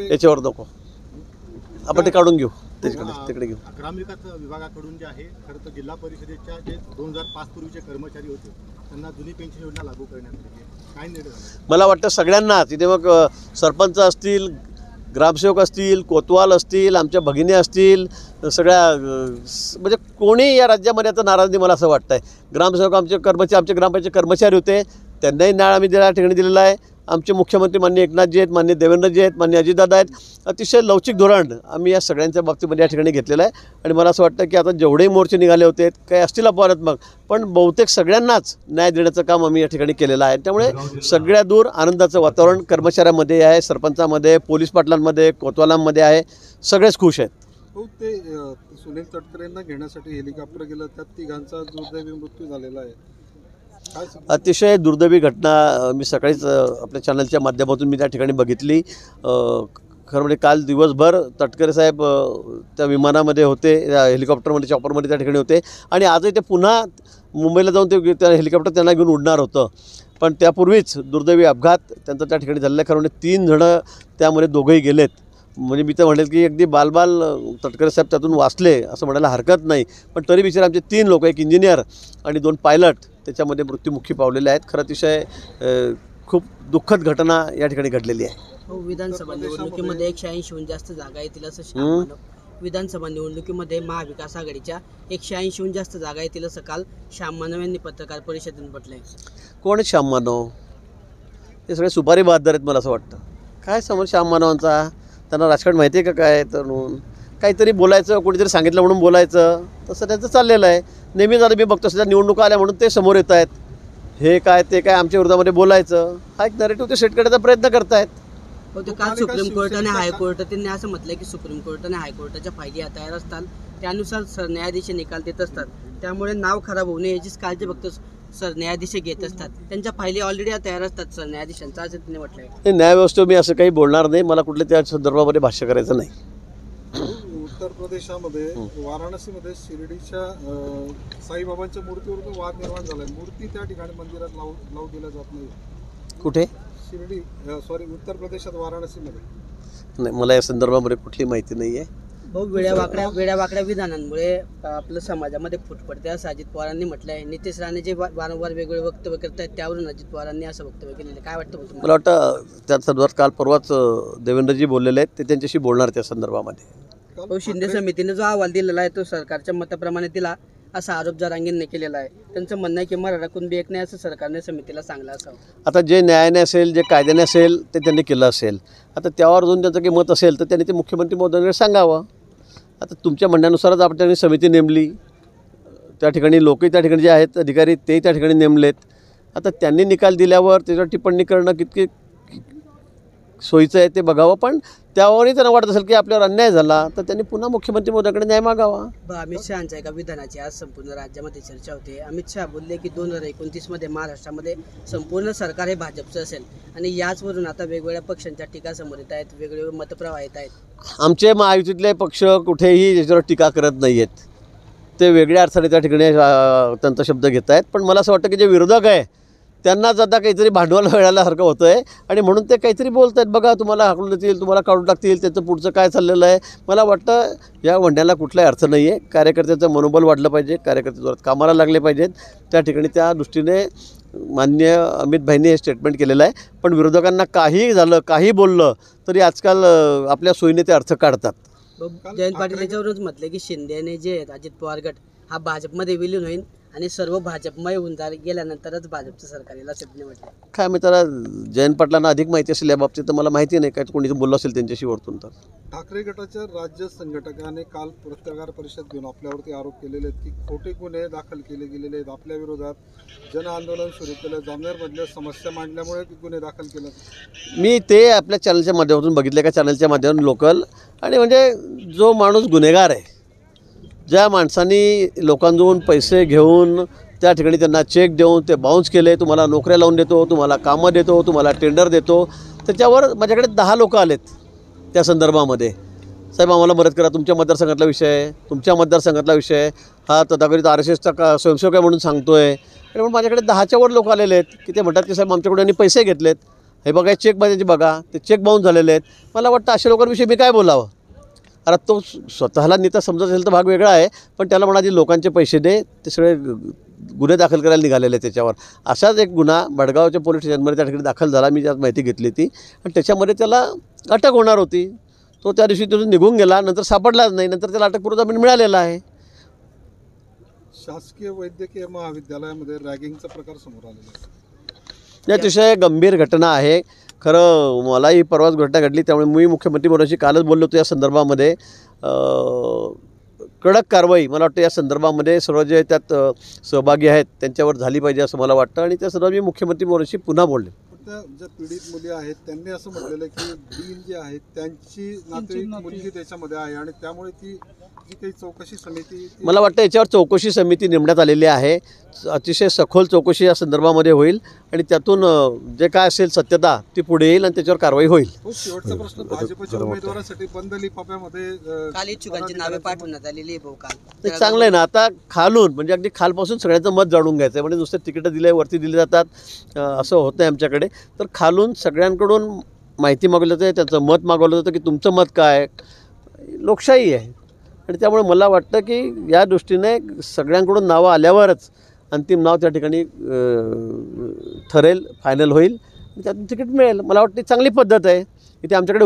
याच्यावर नको आपण ते काढून घेऊ तिकडे घेऊ. ग्रामविकास विभागाकडून जे आहे खरं तर जिल्हा परिषदेच्या जे 2005 पूर्वीचे कर्मचारी होते त्यांना जुनी पेन्शन योजना लागू करण्यात आली. काय निर्णय झाला? मला वाटतं सगळ्यांना तिथे मग सरपंच असतील, ग्रामसेवक असतील, कोतवाल असतील, आमच्या भगिनी असतील, सगळ्या म्हणजे कोणी या राज्यामध्ये आता नाराज नाही मला असं वाटतं आहे. ग्रामसेवक आमचे ग्रामपंचायतचे कर्मचारी होते, त्यांनाही न्याय आम्ही त्या ठिकाणी दिलेला आहे. आमचे मुख्यमंत्री माननीय एकनाथजी आहेत, माननीय देवेंद्रजी आहेत, माननीय अजितदादा आहेत. अतिशय लवचिक धोरण आम्ही या सगळ्यांच्या बाबतीमध्ये या ठिकाणी घेतलेलं आहे. आणि मला असं वाटतं की आता जेवढेही मोर्चे निघाले होते काही असतील अपवादात्मक पण बहुतेक सगळ्यांनाच न्याय देण्याचं काम आम्ही या ठिकाणी केलेलं आहे. त्यामुळे सगळ्या दूर आनंदाचं वातावरण कर्मचाऱ्यांमध्ये आहे, सरपंचामध्ये, पोलीस पाटलांमध्ये, कोतवालांमध्ये आहे. सगळेच खुश आहेत. हो, ते सुनील तटकरेंना घेण्यासाठी हेलिकॉप्टर गेलं, त्यात तिघांचा दुर्दैवी मृत्यू झालेला आहे. अतिशय दुर्दैवी घटना मी सकाळीच आपल्या चॅनलच्या माध्यमातून मी त्या ठिकाणी बघितली. खरं म्हणजे काल दिवसभर तटकरे साहेब त्या विमानामध्ये होते, हेलिकॉप्टरमध्ये, चॉपरमध्ये त्या ठिकाणी होते. आणि आजही ते पुन्हा मुंबईला जाऊन ते त्या हेलिकॉप्टर त्यांना घेऊन उडणार होतं. पण त्यापूर्वीच दुर्दैवी अपघात त्यांचा त्या ठिकाणी झालेला आहे. खरं म्हणजे 3 जणं त्यामध्ये दोघंही गेलेत. म्हणजे मी तर म्हणेल की अगदी बालबाल तटकरे साहेब त्यातून वाचले असं म्हणायला हरकत नाही. पण तरी बिचारे आमचे 3 लोक, एक इंजिनियर आणि 2 पायलट त्याच्यामध्ये मृत्युमुखी पावलेले आहेत. खरं अतिशय खूप दुःखद घटना या ठिकाणी घडलेली आहे. विधानसभा निवडणुकीमध्ये 180हून जास्त जागा येतील असं विधानसभा निवडणुकीमध्ये महाविकास आघाडीच्या 180हून जास्त जागा येतील असं काल श्याम मानव यांनी पत्रकार परिषदेत म्हटलंय. कोण आहेत श्याम मानव? हे सगळे सुपारी बहादर आहेत मला असं वाटतं. काय समोर श्याम मानवांचा? त्यांना राजकारण माहिती आहे का काय? तर काहीतरी बोलायचं, कोणीतरी सांगितलं म्हणून बोलायचं, तसं त्यांचं चाललेलं आहे. नेहमी झालं मी बघतो सध्या निवडणुका आल्या म्हणून ते समोर येत आहेत. हे काय ते काय आमच्या विरोधामध्ये बोलायचं, हा एक नरेटिव्ह ते सेट करण्याचा प्रयत्न करतायत. होते काल सुप्रीम कोर्ट आणि हायकोर्ट त्यांनी असं म्हटलं की सुप्रीम कोर्ट आणि हायकोर्टाच्या फायदे तयार असतात, त्यानुसार सरन्यायाधीश निकाल देत असतात. त्यामुळे नाव खराब होऊ नये याचीच काळजी फक्त सरन्यायाधीश घेत असतात. त्यांच्या फायली ऑलरेडी तयार असतात सरन्यायाधीशांचा, असं त्यांनी म्हटलंय. न्यायव्यवस्थेवर मी असं काही बोलणार नाही. मला कुठल्या त्या संदर्भामध्ये भाष्य करायचं नाही. उत्तर प्रदेशामध्ये वाराणसीमध्ये शिर्डीच्या साईबाबांच्या मूर्तीवर वाद निर्माण झाला आहे. मूर्ती त्या ठिकाणी मंदिरात लावू दिल्या जात नाही. कुठे? उत्तर प्रदेशात वाराणसीमध्ये. नाही, मला या संदर्भामध्ये कुठली माहिती नाही आहे. भाऊ, वेड्यावाकड्या विधानांमुळे आपल्या समाजामध्ये फूट पडते असं अजित पवारांनी म्हटलं आहे. नितेश राणे जे वारंवार वेगवेगळे वक्तव्य करत आहेत त्यावरून अजित पवारांनी असं वक्तव्य केलेलं. काय वाटतं तुम्हाला? मला वाटतं त्या संदर्भात काल परवाच देवेंद्रजी बोललेले आहेत, ते त्यांच्याशी बोलणार त्या संदर्भामध्ये. भाऊ, शिंदे समितीने जो अहवाल दिलेला आहे तो सरकारच्या मताप्रमाणे दिला असा आरोप जरांगेंनी केलेला आहे. त्यांचं म्हणणं आहे की मराठा कुणबी एक नाही असं सरकारने समितीला सांगलं असावं. आता जे न्यायाने असेल, जे कायद्याने असेल ते त्यांनी केलं असेल. आता त्यावर जाऊन त्यांचं काही मत असेल तर त्यांनी ते मुख्यमंत्री महोदयांकडे सांगावं. आता तुमच्या म्हणण्यानुसारच आपण त्यांनी समिती नेमली, त्या ठिकाणी लोकही त्या ठिकाणी जे आहेत अधिकारी तेही त्या ठिकाणी नेमलेत. आता त्यांनी निकाल दिल्यावर त्याच्यावर टिप्पणी करणं कितकी सोयीचं आहे ते बघावं. पण त्यावरही त्यांना वाटत असेल की आपल्यावर अन्याय झाला तर त्यांनी पुन्हा मुख्यमंत्री महोदयाकडे न्याय मागावा. अमित शहांच्या एका विधानाची आज संपूर्ण राज्यामध्ये चर्चा होते. अमित शहा बोलले की 2029मध्ये महाराष्ट्रामध्ये संपूर्ण सरकार हे भाजपचं असेल आणि याचवरून आता वेगवेगळ्या पक्षांच्या टीका समोर येत आहेत, वेगवेगळे मतप्रवाह येत आहेत. आमचे महायुतीतले पक्ष कुठेही याच्यावर टीका करत नाही आहेत. ते वेगळ्या अर्थाने त्या ठिकाणी त्यांचा शब्द घेत आहेत. पण मला असं वाटतं की जे विरोधक आहे त्यांनाच आता काहीतरी भांडवल मिळाल्यासारखं होतं आहे आणि म्हणून ते काहीतरी बोलत आहेत. बघा, तुम्हाला हाकलून देतील, तुम्हाला काढून टाकतील, त्याचं पुढचं काय चाललेलं आहे. मला वाटतं या म्हणण्याला कुठलाही अर्थ नाही आहे. कार्यकर्त्याचं मनोबल वाढलं पाहिजे, कार्यकर्ते जोरात कामाला लागले पाहिजेत. त्या ठिकाणी त्या दृष्टीने माननीय अमित भाईंनी हे स्टेटमेंट केलेलं आहे. पण विरोधकांना काही झालं, काही बोललं तरी आजकाल आपल्या सोयीने ते अर्थ काढतात. जयंत पाटील याच्यावरूनच म्हटले की शिंदेने जे आहेत अजित पवार गट हा भाजपमध्ये विलीन होईल आणि सर्व भाजपमय होऊन गेल्यानंतरच भाजपचं सरकार येईल असं त्यांनी म्हटलं. काय मी त्याला जयंत पाटलांना अधिक माहिती असेल या बाबतीत, तर मला माहिती नाही काय कोणी बोललं असेल त्यांच्याशी वरतून. तर ठाकरे गटाच्या राज्य संघटकाने काल पत्रकार परिषद घेऊन आपल्यावरती आरोप केलेले आहेत की खोटे गुन्हे दाखल केले गेलेले आहेत, आपल्या विरोधात जन आंदोलन सुरू केलं, जामनेरमधल्या समस्या मांडल्यामुळे गुन्हे दाखल केले. मी ते आपल्या चॅनलच्या माध्यमातून बघितले, का चॅनलच्या माध्यमातून लोकल. आणि म्हणजे जो माणूस गुन्हेगार आहे, ज्या माणसांनी लोकांजवळून पैसे घेऊन त्या ठिकाणी त्यांना चेक देऊन ते बाउन्स केले, तुम्हाला नोकऱ्या लावून देतो, तुम्हाला कामं देतो, तुम्हाला टेंडर देतो, त्याच्यावर माझ्याकडे 10 लोक आलेत त्या संदर्भामध्ये. साहेब आम्हाला मदत करा, तुमच्या मतदारसंघातला विषय आहे, तुमच्या मतदारसंघातला विषय आहे, हा तथाकथित RSSचा का स्वयंसेवक आहे म्हणून सांगतो आहे. आणि म्हणून माझ्याकडे 10च्या वर लोक आलेले आहेत की ते म्हणतात की साहेब आमच्याकडून यांनी पैसे घेतलेत. हे बघा चेक बाउन्स बघा, ते चेक बाउन्स झालेले आहेत. मला वाटतं अशा लोकांविषयी मी काय बोलावं. अरे तो स्वतःला नेता समजत असेल तर भाग वेगळा आहे, पण त्याला म्हणाली लोकांचे पैसे दे, ते सगळे गुन्हे दाखल करायला निघालेले आहेत त्याच्यावर. असाच एक गुन्हा भडगावच्या पोलीस स्टेशनमध्ये त्या ठिकाणी दाखल झाला, मी त्यात माहिती घेतली ती, आणि त्याच्यामध्ये त्याला अटक होणार होती. तो त्या दिवशी तिथून निघून गेला, नंतर सापडलाच नाही, नंतर त्याला अटकपूर्व जामीन मिळालेला आहे. शासकीय वैद्यकीय महाविद्यालयामध्ये रॅगिंगचा प्रकार समोर आलेला आहे. ही अतिशय गंभीर घटना आहे. खरं मलाही परवाच घटना घडली, त्यामुळे मी मुख्यमंत्री मोदींशी कालच बोललो होतो या संदर्भामध्ये. कडक कारवाई मला वाटतं या संदर्भामध्ये सर्व जे त्यात सहभागी आहेत त्यांच्यावर झाली पाहिजे असं मला वाटतं, आणि त्या सर्व मी मुख्यमंत्री मोदींशी पुन्हा बोलले. पण त्या ज्या पीडित मुली आहेत त्यांनी असं म्हटलेलं आहे की डीन जे आहेत त्यांची नातेवाईक मुलगी त्याच्यामध्ये आहे, आणि त्यामुळे ती जी काही चौकशी समिती मला वाटतं याच्यावर चौकशी समिती नेमण्यात आलेली आहे. अतिशय सखोल चौकशी या संदर्भामध्ये होईल, आणि त्यातून जे काय असेल सत्यता ती पुढे येईल आणि त्याच्यावर कारवाई होईल. तो शेवटचा प्रश्न, भाजपच्या उमेदवारासाठी बंद लिफाफ्यामध्ये काल इच्छुकांची नावे पाठवण्यात आलेली आहे भाऊ काल. ते चांगलं आहे ना. आता खालून म्हणजे अगदी खालपासून सगळ्यांचं मत जाणून घ्यायचं आहे. म्हणजे नुसते तिकीटं दिले वरती दिली जातात असं होत नाही आमच्याकडे. तर खालून सगळ्यांकडून माहिती मागवली जाते, त्यांचं मत मागवलं जातं की तुमचं मत काय. लोकशाही आहे, आणि त्यामुळे मला वाटतं की या दृष्टीने सगळ्यांकडून नावं आल्यावरच अंतिम नाव त्या ठिकाणी ठरेल, फायनल होईल, त्यातून तिकीट मिळेल. मला वाटतं चांगली पद्धत आहे. इथे आमच्याकडे